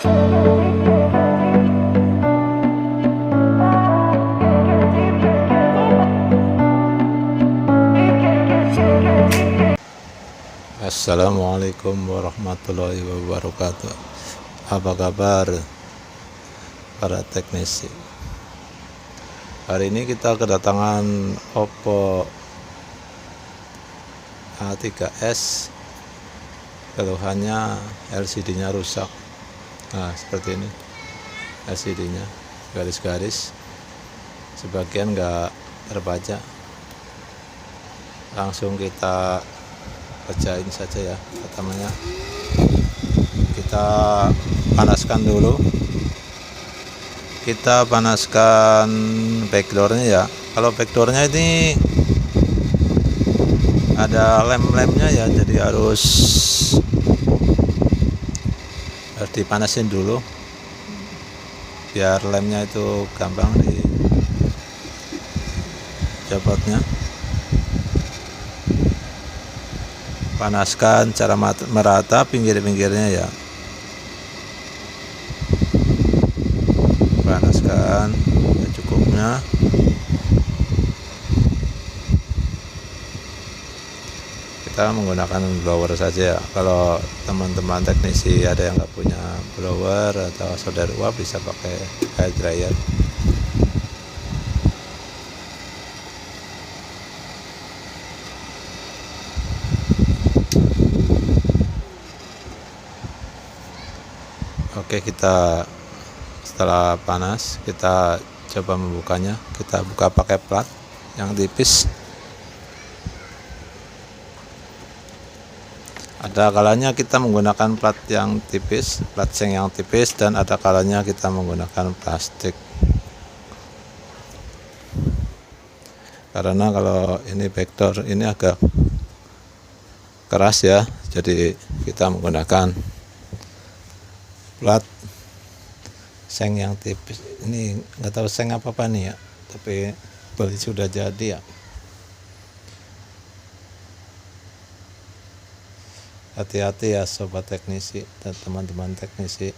Assalamualaikum warahmatullahi wabarakatuh. Apa kabar para teknisi? Hari ini kita kedatangan Oppo A3s. Keluhannya LCD-nya rusak. Nah, seperti ini LCD-nya, garis-garis, sebagian nggak terbaca. Langsung kita kerjain saja ya. Pertamanya kita panaskan dulu, kita panaskan backdoornya ya. Kalau backdoornya ini ada lem-lemnya ya, jadi harus dipanasin dulu biar lemnya itu gampang dicopotnya. Panaskan secara merata pinggir-pinggirnya ya, panaskan secukupnya. Kita menggunakan blower saja ya. Kalau teman-teman teknisi ada yang nggak punya blower atau solder uap, bisa pakai hair dryer. Oke, kita setelah panas kita coba membukanya. Kita buka pakai plat yang tipis. Ada kalanya kita menggunakan plat yang tipis, plat seng yang tipis, dan ada kalanya kita menggunakan plastik. Karena kalau ini backdoor ini agak keras ya, jadi kita menggunakan plat seng yang tipis. Ini nggak tahu seng apa nih ya, tapi beli sudah jadi ya. Hati-hati ya sobat teknisi dan teman-teman teknisi.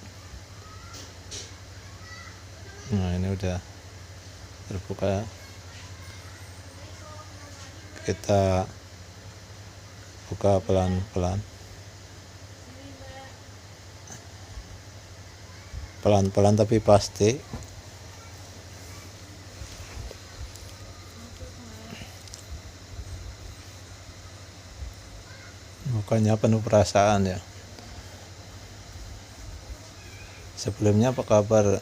Nah, ini udah terbuka. Kita buka pelan-pelan. Pelan-pelan tapi pasti. Mukanya penuh perasaan ya. Sebelumnya apa kabar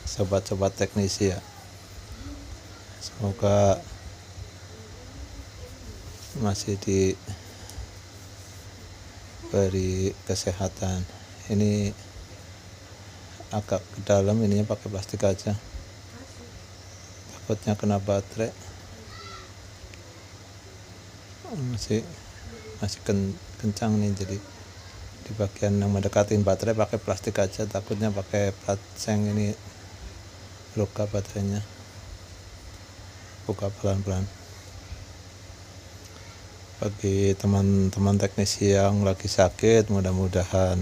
sobat-sobat teknisi ya? Semoga masih diberi kesehatan. Ini agak ke dalam, ininya pakai plastik aja, takutnya kena baterai. Masih kencang nih, jadi di bagian yang mendekatin baterai pakai plastik aja, takutnya pakai plat seng ini luka baterainya. Buka pelan-pelan. Bagi teman-teman teknisi yang lagi sakit, mudah-mudahan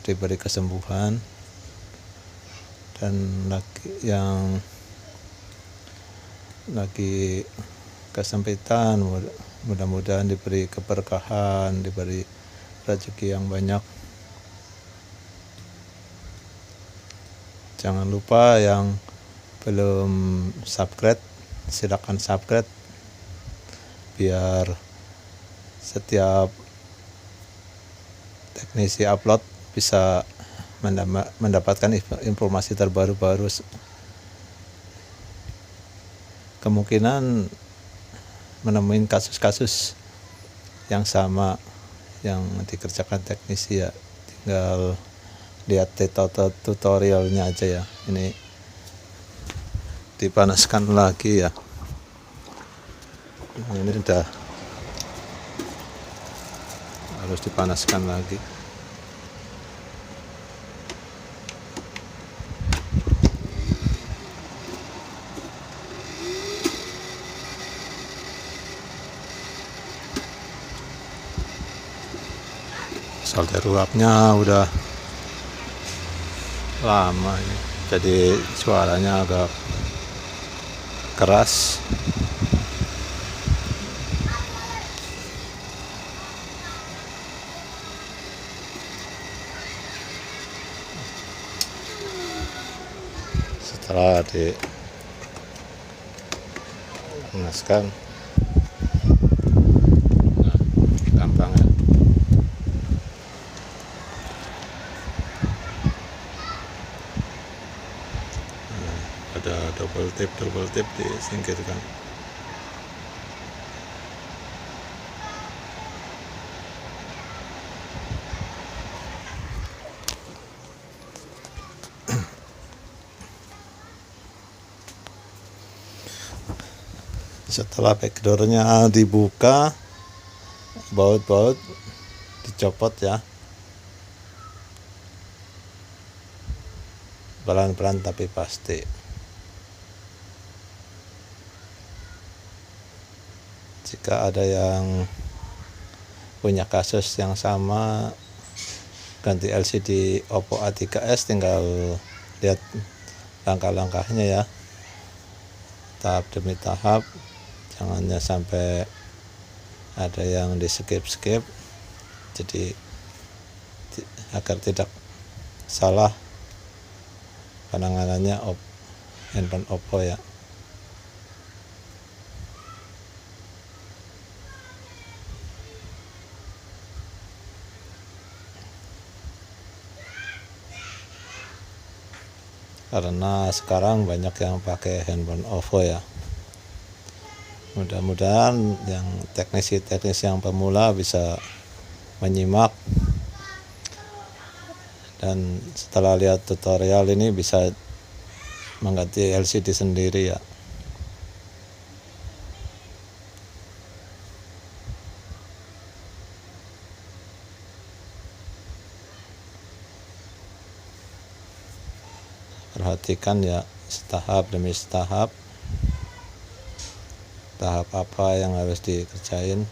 diberi kesembuhan, dan yang lagi kesempitan, mudah-mudahan diberi keberkahan, diberi rezeki yang banyak. Jangan lupa yang belum subscribe, silakan subscribe biar setiap teknisi upload bisa mendapatkan informasi terbaru. Kemungkinan menemuin kasus-kasus yang sama yang dikerjakan teknisi ya, tinggal lihat tutorialnya aja ya. Ini dipanaskan lagi ya. Nah, ini udah harus dipanaskan lagi. Solder uapnya udah lama ini, jadi suaranya agak keras. Setelah dipanaskan, nah, gampang ya. Ada double tip disingkirkan. Setelah backdoornya dibuka, baut-baut dicopot ya, pelan-pelan tapi pasti. Jika ada yang punya kasus yang sama ganti LCD Oppo A3s, tinggal lihat langkah-langkahnya ya, tahap demi tahap, jangannya sampai ada yang di skip, jadi agar tidak salah penanganannya handphone Oppo ya. Karena sekarang banyak yang pakai handphone Oppo ya. Mudah-mudahan yang teknisi yang pemula bisa menyimak, dan setelah lihat tutorial ini bisa mengganti LCD sendiri ya. Perhatikan ya, setahap demi setahap, tahap apa yang harus dikerjain,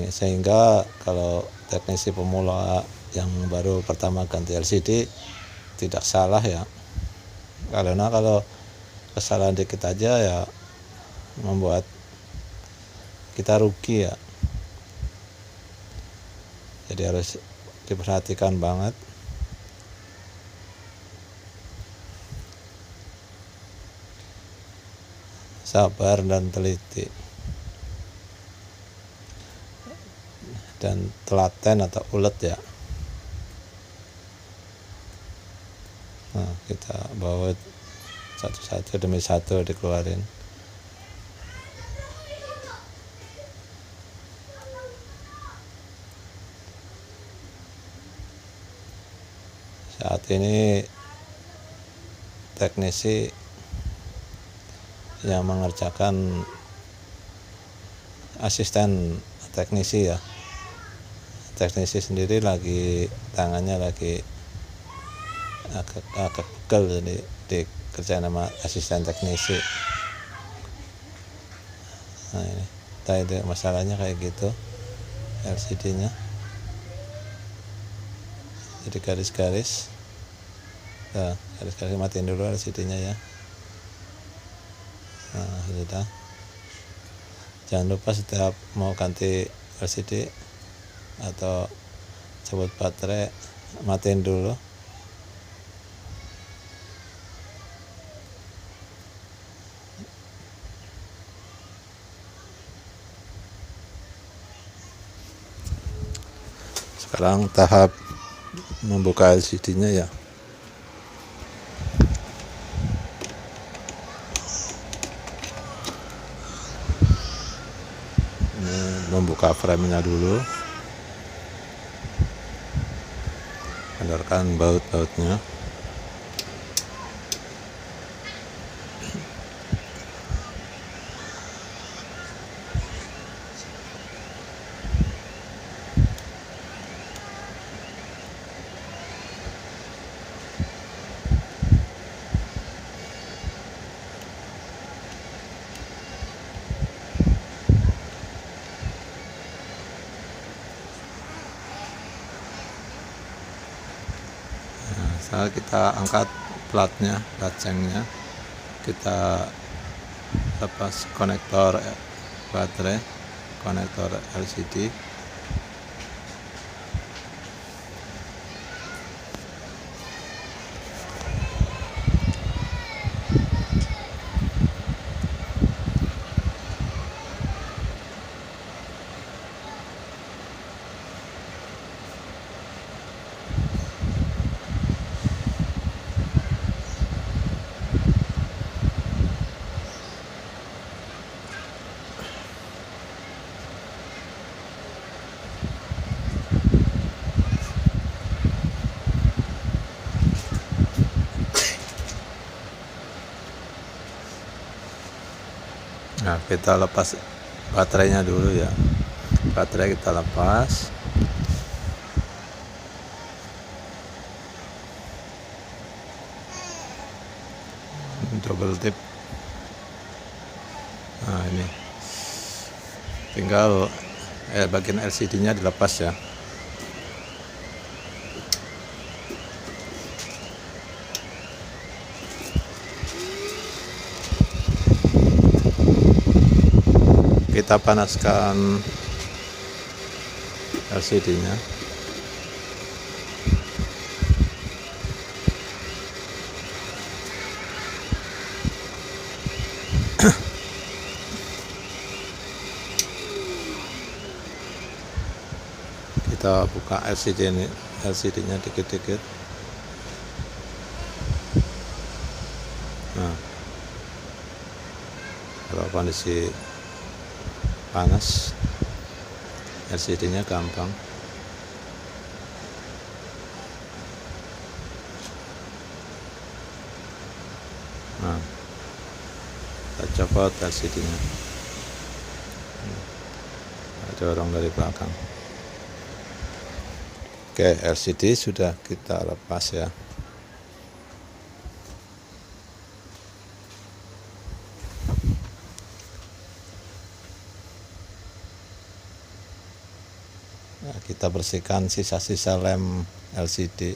sehingga kalau teknisi pemula yang baru pertama ganti LCD tidak salah ya. Karena kalau kesalahan dikit aja ya membuat kita rugi ya. Jadi harus diperhatikan banget. Sabar dan teliti, dan telaten atau ulet ya. Nah, kita bawa satu-satu demi satu dikeluarin. Saat ini teknisi yang mengerjakan, asisten teknisi ya, teknisi sendiri lagi tangannya lagi agak pegel, jadi dikerjain sama asisten teknisi. Nah ini tadi masalahnya kayak gitu, LCD nya jadi garis-garis. Nah, garis-garis matiin dulu LCD nya ya. Nah sudah, jangan lupa setiap mau ganti LCD atau cabut baterai matiin dulu. Sekarang tahap membuka LCD nya ya. Membuka frame-nya dulu, kendorkan baut-bautnya. Setelah kita angkat platnya, plat sengnya, kita lepas konektor baterai, konektor LCD. Nah, kita lepas baterainya dulu ya. Baterai kita lepas. Double tip. Nah, ini tinggal bagian LCD-nya dilepas ya. Kita panaskan LCD-nya. Kita buka LCD-nya dikit-dikit. Nah, kalau kondisi panas, LCD-nya gampang. Nah, kita copot LCD-nya, dorong dari belakang. Oke, LCD sudah kita lepas ya. Nah, kita bersihkan sisa-sisa lem LCD.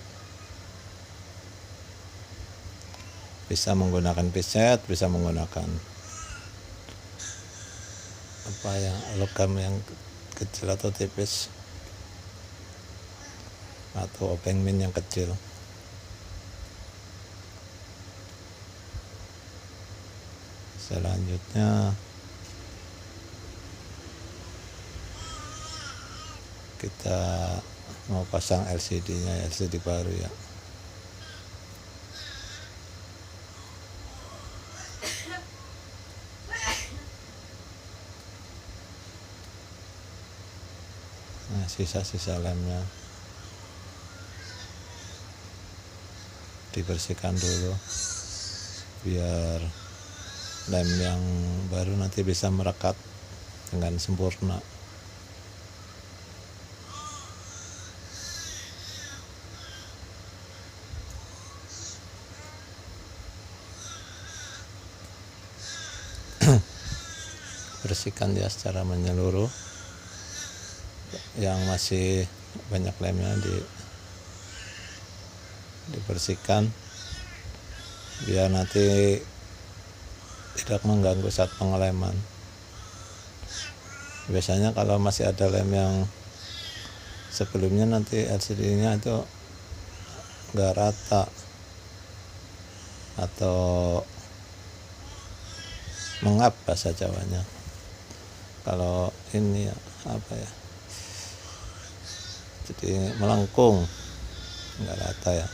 Bisa menggunakan pipet, bisa menggunakan logam yang kecil atau tipis, atau obeng min yang kecil. Selanjutnya kita mau pasang LCD-nya, LCD baru ya. Nah, sisa-sisa lemnya dibersihkan dulu biar lem yang baru nanti bisa merekat dengan sempurna. Bersihkan ya secara menyeluruh. Yang masih banyak lemnya dibersihkan biar nanti tidak mengganggu saat pengeleman. Biasanya kalau masih ada lem yang sebelumnya, nanti LCD-nya itu nggak rata atau mengap bahasa Jawanya. Kalau ini ya, jadi melengkung, nggak rata ya.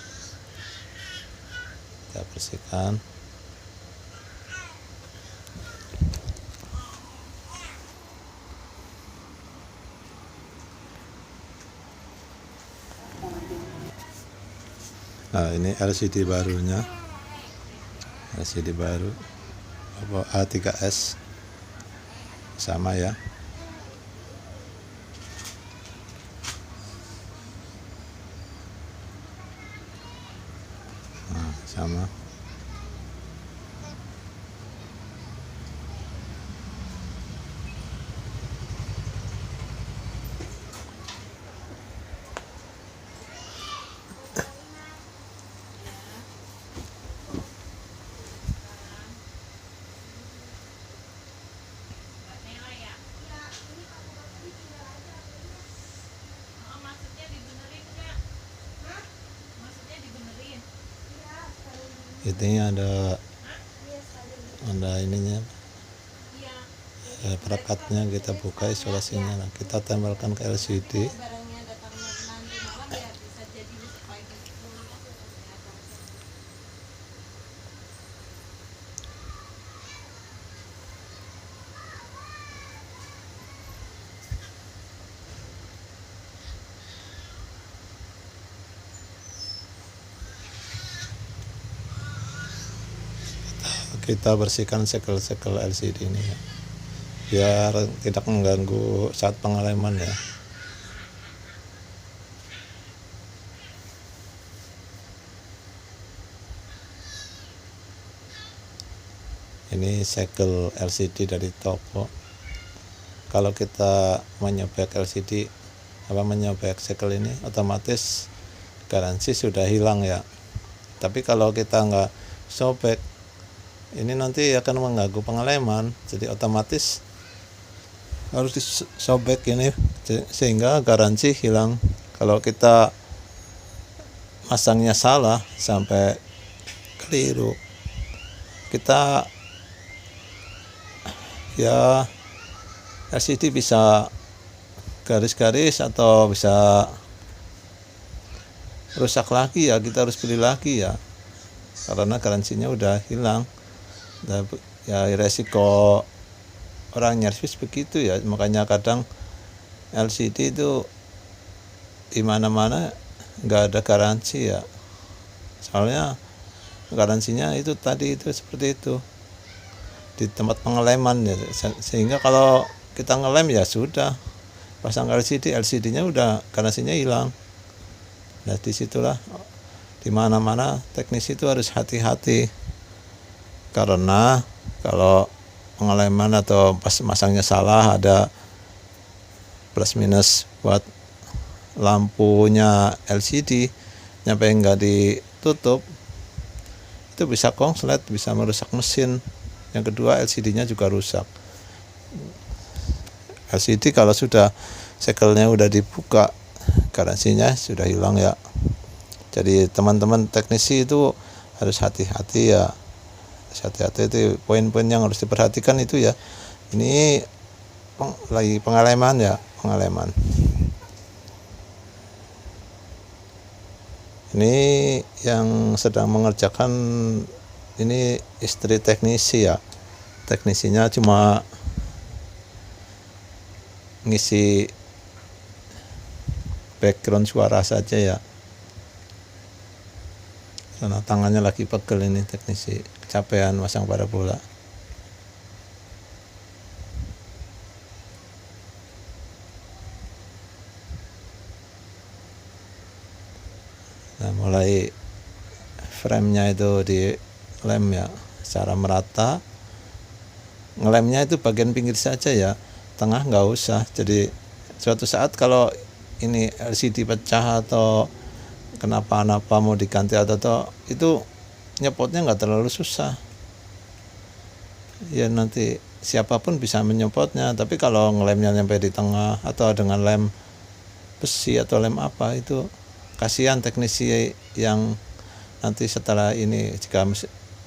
Kita bersihkan. Nah, ini LCD barunya, LCD baru A3S sama ya. Nah, sama. Ini ada ininya, perekatnya. Kita buka isolasinya, nah, kita tempelkan ke LCD. Kita bersihkan segel-segel LCD ini ya, biar tidak mengganggu saat pengeleman ya. Ini segel LCD dari toko. Kalau kita menyobek LCD menyobek segel ini, otomatis garansi sudah hilang ya. Tapi kalau kita nggak sobek, ini nanti akan mengganggu pengeleman, jadi otomatis harus disobek ini sehingga garansi hilang. Kalau kita masangnya salah sampai keliru, kita ya LCD bisa garis-garis atau bisa rusak lagi ya, kita harus beli lagi ya, karena garansinya udah hilang. Ya resiko orang nyervis begitu ya, makanya kadang LCD itu di mana-mana nggak ada garansi ya, soalnya garansinya itu tadi itu seperti itu di tempat pengeleman ya, sehingga kalau kita ngelem ya sudah pasang LCD-nya udah garansinya hilang. Nah disitulah di mana-mana teknisi itu harus hati-hati, karena kalau pengeleman atau pas masangnya salah, ada plus minus buat lampunya LCD nyampe nggak ditutup, itu bisa konslet, bisa merusak mesin. Yang kedua LCD-nya juga rusak. LCD kalau sudah segelnya udah dibuka, garansinya sudah hilang ya. Jadi teman-teman teknisi itu harus hati-hati ya. Hati-hati itu poin-poin yang harus diperhatikan itu ya. Ini lagi pengalaman ya, pengalaman. Ini yang sedang mengerjakan ini istri teknisi ya. Teknisinya cuma ngisi background suara saja ya. Karena tangannya lagi pegel ini teknisi, kecapean masang parabola. Nah mulai frame-nya itu dilem ya secara merata. Ngelemnya itu bagian pinggir saja ya, tengah nggak usah. Jadi suatu saat kalau ini LCD pecah atau kenapa-napa mau diganti atau itu nyepotnya nggak terlalu susah ya, nanti siapapun bisa menyepotnya. Tapi kalau ngelemnya nyampe di tengah atau dengan lem besi atau lem apa, itu kasihan teknisi yang nanti setelah ini jika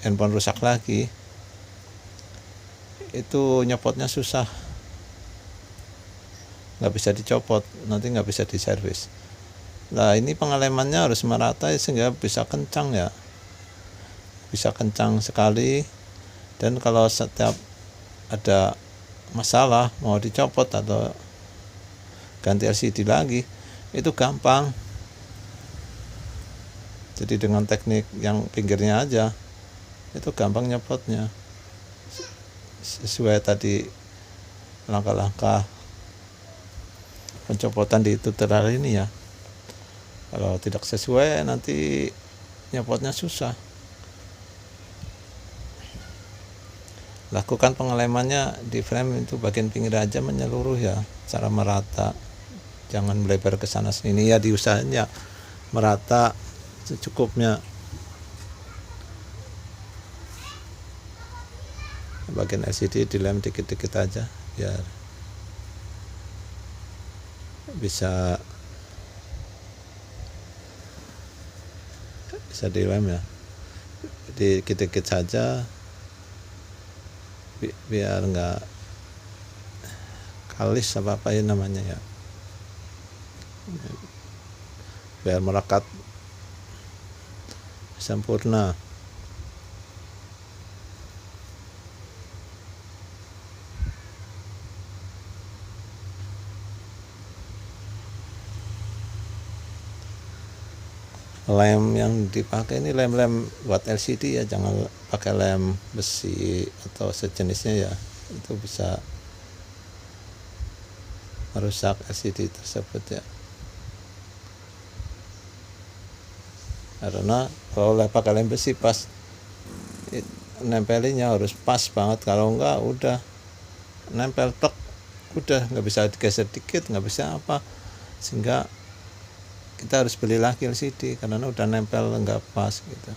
handphone rusak lagi, itu nyepotnya susah, nggak bisa dicopot, nanti nggak bisa diservis. Nah ini pengelemannya harus merata sehingga bisa kencang ya, bisa kencang sekali. Dan kalau setiap ada masalah mau dicopot atau ganti LCD lagi, itu gampang. Jadi dengan teknik yang pinggirnya aja itu gampang nyopotnya, sesuai tadi langkah-langkah pencopotan di tutorial ini ya. Kalau tidak sesuai nanti nyopotnya susah. Lakukan pengelemannya di frame itu bagian pinggir aja, menyeluruh ya, secara merata, jangan melebar ke sana sini ya, diusahain ya merata secukupnya. Bagian LCD dilem dikit-dikit aja biar bisa dilem ya. dikit-dikit saja biar enggak kalis apa ya namanya ya, biar melekat sempurna. Lem yang dipakai ini lem-lem buat LCD ya, jangan pakai lem besi atau sejenisnya ya, itu bisa merusak LCD tersebut ya. Karena kalau pakai lem besi pas nempelinnya harus pas banget, kalau enggak udah nempel tek, udah nggak bisa digeser dikit, nggak bisa apa, sehingga kita harus beli lagi LCD karena udah nempel nggak pas gitu.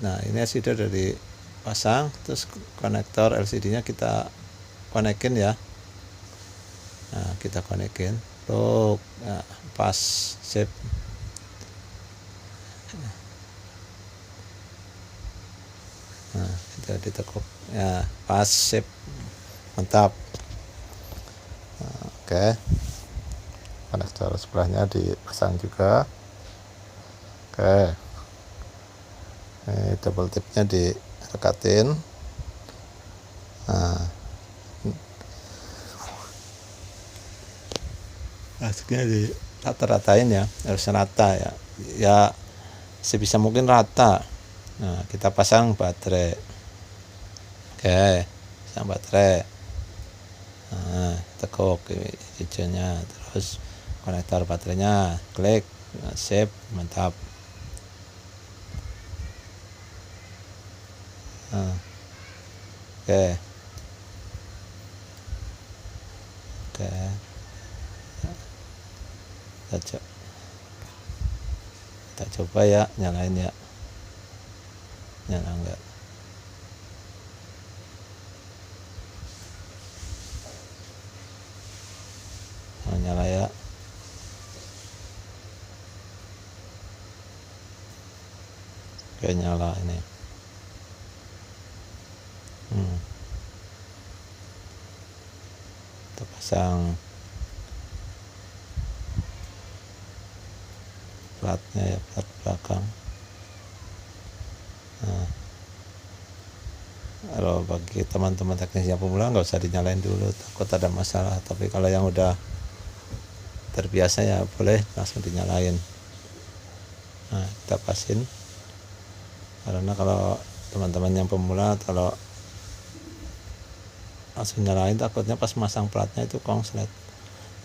Nah ini LCD udah dipasang, terus konektor LCD-nya kita konekin ya. Nah kita konekin, tuh nah, pas sip. Nah kita ditekuk ya, pas sip, mantap. Nah, oke. Konektor sebelahnya dipasang juga. Oke, ini double tipnya direkatin. Nah, akhirnya di rata-ratain ya, harus rata ya, ya sebisa mungkin rata. Nah kita pasang baterai. Oke, pasang baterai. Nah tekuk hijaunya, terus konektor baterainya, klik, sip, mantap. Nah, oke, kita coba ya, nyalain ya, nyala enggak. Nah, nyala ya. Oke, nyala ini. Kita pasang platnya ya, plat belakang. Nah, kalau bagi teman-teman teknis yang pemula nggak usah dinyalain dulu, takut ada masalah. Tapi kalau yang udah terbiasa ya boleh langsung dinyalain. Nah kita pasin, karena kalau teman-teman yang pemula kalau langsung nyalain takutnya pas masang platnya itu konslet.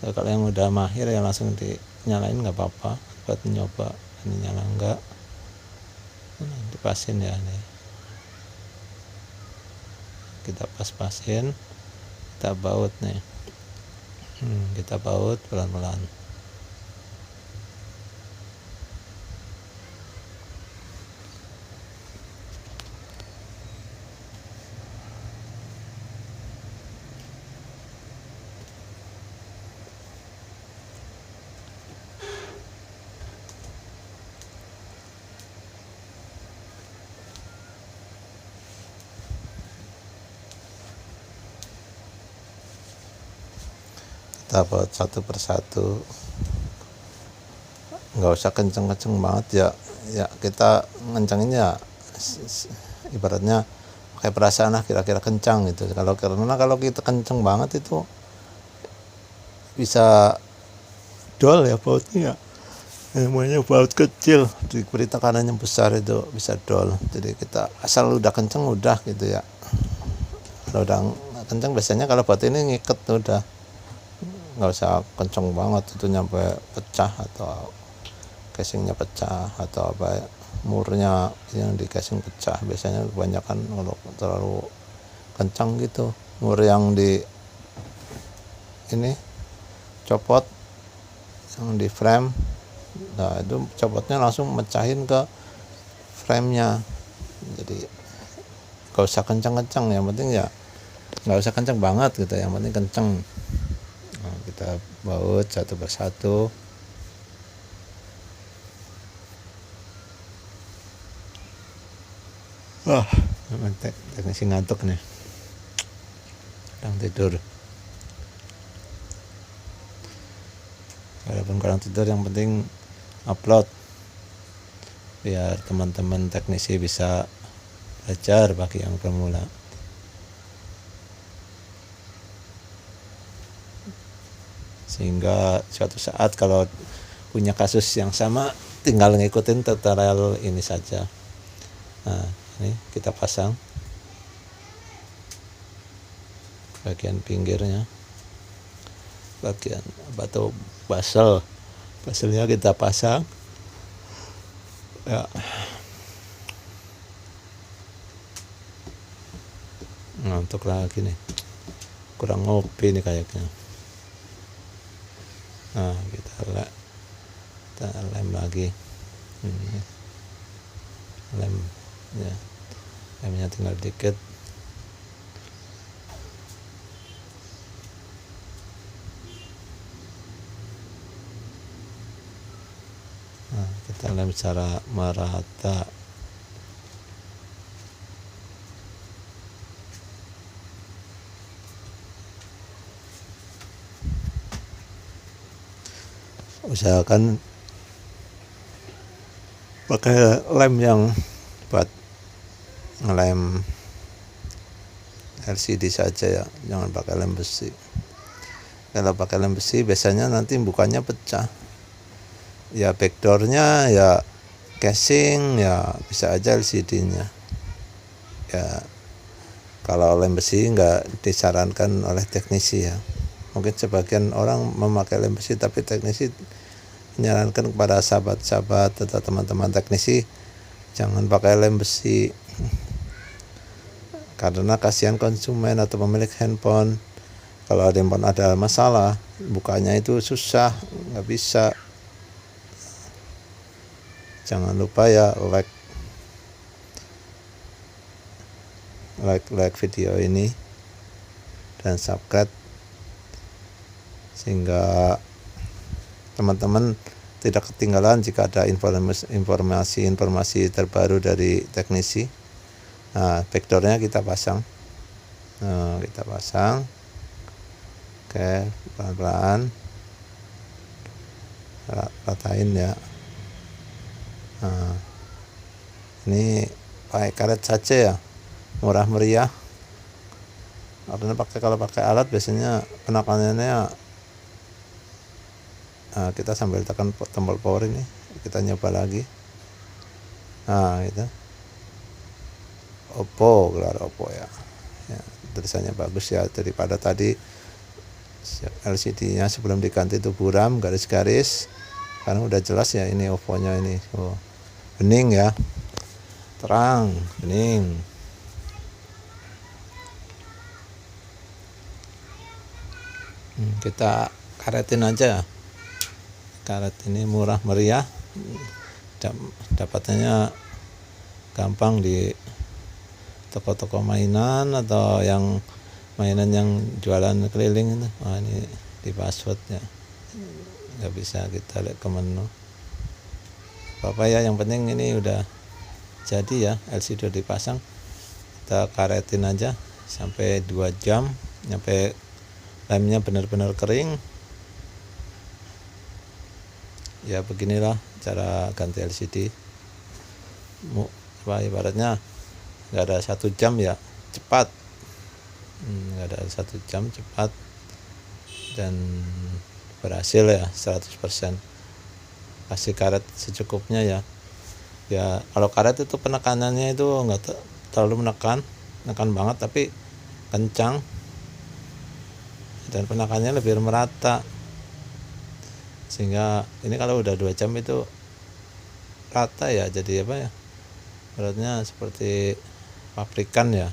Jadi kalau yang udah mahir ya langsung dinyalain nggak apa-apa, buat nyoba ini nyala enggak. Dipasin ya nih, kita pas-pasin, kita baut nih. Kita baut pelan-pelan. Kita baut satu persatu, nggak usah kenceng-kenceng banget ya, ya kita ngencenginnya ibaratnya kayak perasaan lah, kira-kira kencang gitu. Karena kalau kita kenceng banget itu bisa dol ya bautnya ya. Namanya baut kecil, diberi tekanan yang besar itu bisa dol. Jadi kita asal udah kenceng udah gitu ya. Kalau udah kenceng biasanya kalau baut ini ngiket udah, nggak usah kenceng banget itu nyampe pecah atau casingnya pecah atau apa, murnya yang di casing pecah. Biasanya kebanyakan kalau terlalu kencang gitu, mur yang di ini copot, yang di frame, nah itu copotnya langsung mecahin ke framenya. Jadi nggak usah kencang-kencang, yang penting ya nggak usah kencang banget gitu, yang penting kencang. Nah, kita baut satu persatu. Wah, teknisi ngantuk nih, kurang tidur. Walaupun kurang tidur, yang penting upload biar teman-teman teknisi bisa belajar bagi yang pemula. Sehingga suatu saat kalau punya kasus yang sama, tinggal ngikutin tutorial ini saja. Nah, ini kita pasang bagian pinggirnya, bagian batu baselnya kita pasang ya. Ngantuk lagi nih, kurang ngopi nih kayaknya. Nah, kita lem lagi. Lem ya, lemnya tinggal dikit. Nah, kita lem secara merata. Usahakan pakai lem yang buat ngelem LCD saja ya, jangan pakai lem besi. Kalau pakai lem besi biasanya nanti bukannya pecah ya, backdoornya ya, casing ya, bisa aja LCD-nya ya. Kalau lem besi nggak disarankan oleh teknisi ya. Mungkin sebagian orang memakai lem besi, tapi teknisi menyarankan kepada sahabat-sahabat atau teman-teman teknisi jangan pakai lem besi, karena kasihan konsumen atau pemilik handphone. Kalau handphone ada masalah, bukanya itu susah, nggak bisa. Jangan lupa ya like video ini dan subscribe, sehingga teman-teman tidak ketinggalan jika ada informasi terbaru dari teknisi. Nah, backdoornya kita pasang. Oke, pelan-pelan ratain ya. Nah, ini pakai karet saja ya, murah meriah. Karena kalau pakai alat biasanya penekanannya kita sambil tekan tombol power ini, kita nyoba lagi. Nah, itu Oppo, gelar Oppo ya, tulisannya bagus ya, daripada tadi LCD-nya sebelum diganti itu buram garis-garis. Karena udah jelas ya, ini Oppo-nya ini bening ya, terang bening. Kita karetin aja. Karet ini murah meriah, dapatnya gampang di toko-toko mainan atau yang mainan yang jualan keliling itu. Wah, ini di password ya, nggak bisa kita lihat ke menu apa ya. Yang penting ini udah jadi ya, LCD udah dipasang. Kita karetin aja sampai 2 jam, sampai lemnya benar-benar kering ya. Beginilah cara ganti LCD. Ibaratnya nggak ada 1 jam ya, cepat. Nggak ada 1 jam, cepat dan berhasil ya 100%. Kasih karet secukupnya ya. Ya kalau karet itu penekanannya itu nggak terlalu menekan banget, tapi kencang, dan penekanannya lebih merata. Sehingga ini kalau udah 2 jam itu rata ya, jadi apa ya, beratnya seperti pabrikan ya.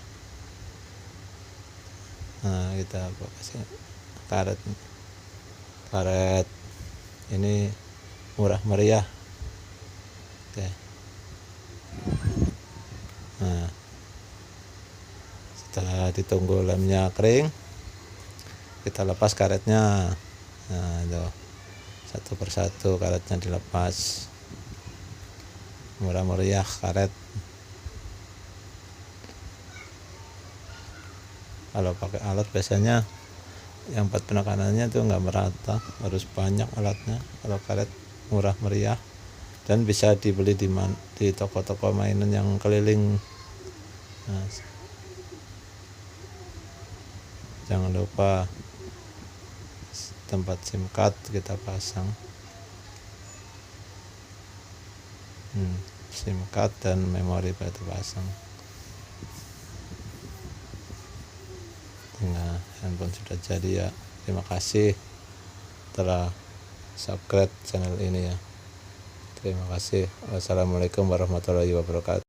Nah, kita kasih karet ini murah meriah. Oke. Nah, setelah ditunggu lemnya kering, kita lepas karetnya. Nah, itu satu persatu karetnya dilepas. Murah meriah karet. Kalau pakai alat biasanya yang 4 penekanannya tuh nggak merata, harus banyak alatnya. Kalau karet murah meriah dan bisa dibeli di toko-toko mainan yang keliling. Nah, jangan lupa tempat SIM card kita pasang, SIM card dan memori kita pasang. Nah, handphone sudah jadi ya. Terima kasih telah subscribe channel ini ya. Terima kasih. Wassalamualaikum warahmatullahi wabarakatuh.